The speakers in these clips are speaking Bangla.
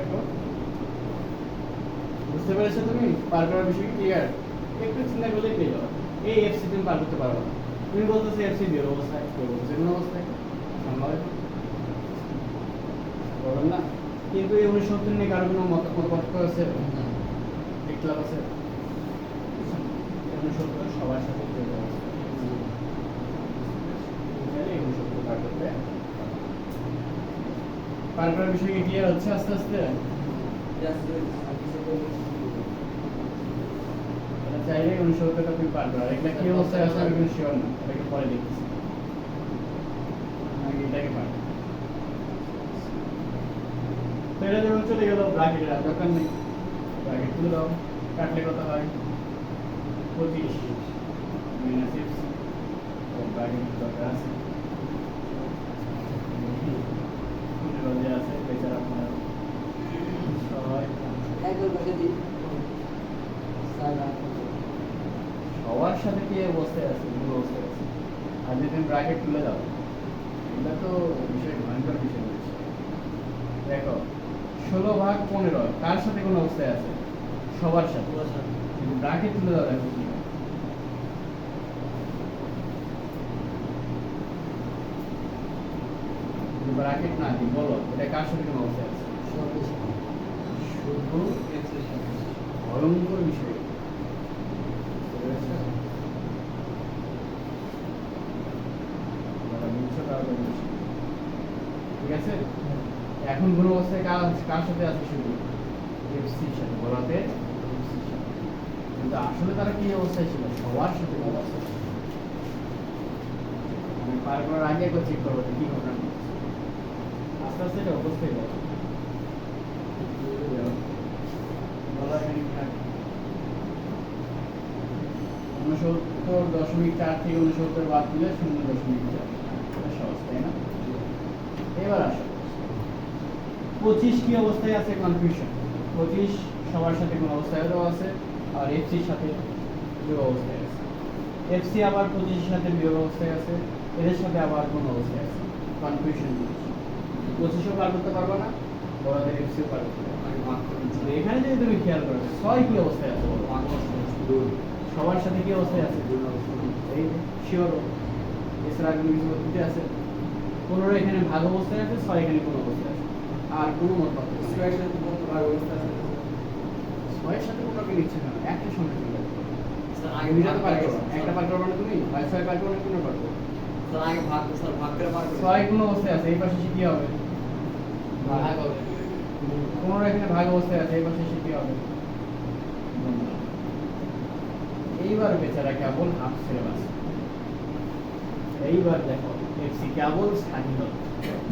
দেখো বুঝতে পেরেছো তুমি পার করার বিষয় ক্লিয়ার একটু চিন্তা করলে পেয়ে যাবে এই এফসি তুমি পার করতে পারবে না তুমি বলতেছো এফসি বিয়ের অবস্থায় কেউ বলতেছে কোন অবস্থায় সম্ভব বলেন না কিন্তু এই 69 নিয়ে কারো কোনো মতপার্থক্য আছে ইখতিলাফ আছে 69 সবার সাথে পেয়ে যাবে 69 পার করতে পার করার বিষয় কি ক্লিয়ার হচ্ছে আস্তে আস্তে চাইলে 69টা তুমি পার করো এটা কি অবস্থায় আছে আমি কিন্তু শিওর না এটাকে পরে দেখতেছি আমি এটাকে পার তো এটা যখন চলে গেল ব্র্যাকেটের আর দরকার নেই ব্র্যাকেট তুলে দাও কাটলে কত হয় 25 মাইনাস এফসি ব্র্যাকেট দরকার আছে আছে বেচারা আপনার সবার সাথে কি অবস্থায় আছে মূল অবস্থায় আছে আর যদি তুমি ব্র্যাকেট তুলে দাও এটা তো বিষয় ভয়ঙ্কর বিষয় হচ্ছে দেখো 16/15 কার সাথে কোন অবস্থায় আছে সবার সাথে কিন্তু ব্র্যাকেট তুলে দাও দেখো কি হয় যদি ব্র্যাকেট না দিই বলো এটা কার সাথে কোন অবস্থায় আছে শুধু ভয়ঙ্কর বিষয় ঠিক আছে এখন কোন অবস্থায় কার সাথে আছে শুধু এফসির সাথে বলাতে এফসির সাথে কিন্তু আসলে তারা কি অবস্থায় ছিল সবার সাথে অবস্থায় ছিল আমি পার করার আগে একবার চেক করবো কি ঘটনা আস্তে আস্তে এটা অবস্থায় যাবে 69.4 থেকে 69 বাদ দিলে 0.4 সহজ তাই না এবার আসো 25 কি অবস্থায় আছে কনফিউশন 25 সবার সাথে কোন অবস্থায় আছে আর এফসির সাথে বিয়োগ অবস্থায় আছে এফসি আবার 25 এর সাথে বিয়োগ অবস্থায় আছে এর সাথে আবার কোন অবস্থায় আছে কনফিউশন 25ও পার করতে পারবে না বড়দের এফসিও পার করতে পারবে না এখানে যদি তুমি খেয়াল করো 6 কি অবস্থায় আছে সবার সাথে কি অবস্থায় আছে এই শিওর এছাড়া কোনো কিছু বলতে আছে 15 এখানে ভাগ অবস্থায় আছে 6 এখানে কোন অবস্থায় আছে আর কোনো মত পাবে 6 এর সাথে কোন ভাগ অবস্থায় আছে 6 এর সাথে কোনটা নিচ্ছে না একটা সংখ্যা নিবে স্যার আগে দুইটা পার করো একটা পার করবে না তুমি হয় 6 পার করবে না কোন পার করবে স্যার আগে ভাগ স্যার ভাগ করে পার করো 6 কোন অবস্থায় আছে এই পাশে কি হবে ভাগ হবে 15 এখানে ভাগ অবস্থায় আছে এই পাশে কি হবে এইবার বেচারা কেবল হাফ সিলেবাস এইবার দেখো এফসি কেবল স্থানীয়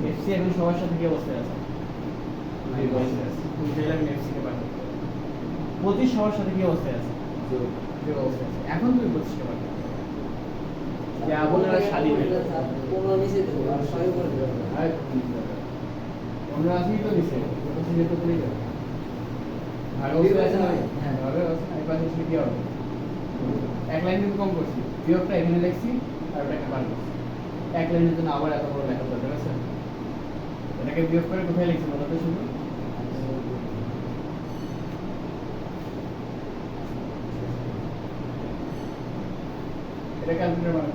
এফসি এখন সবার সাথে কি অবস্থায় আছে এফসি কে পাঠাবো 25 সবার সাথে কি অবস্থায় আছে এখন তুমি 25 কে পাঠাবো কেবল এরা শালি হয়ে 15 নিচে দেবো আর 6 করে দেবো আর 15 আসি তো নিচে 25 নিচে তো চলে যাবে ভাগ অবস্থায় আছে না হ্যাঁ ভাবে আছে এই পাশে কি হবে এক লাইন কিন্তু কম করছি বিয়োগটা এখানে লিখছি আর ওটাকে বার করছি এক লাইনের জন্য আবার এত বড় লেখা দরকার আছে এটাকে বিয়োগ করে কোথায় লিখছি বলো তো শুধু এটা ক্যালকুলেটর মানে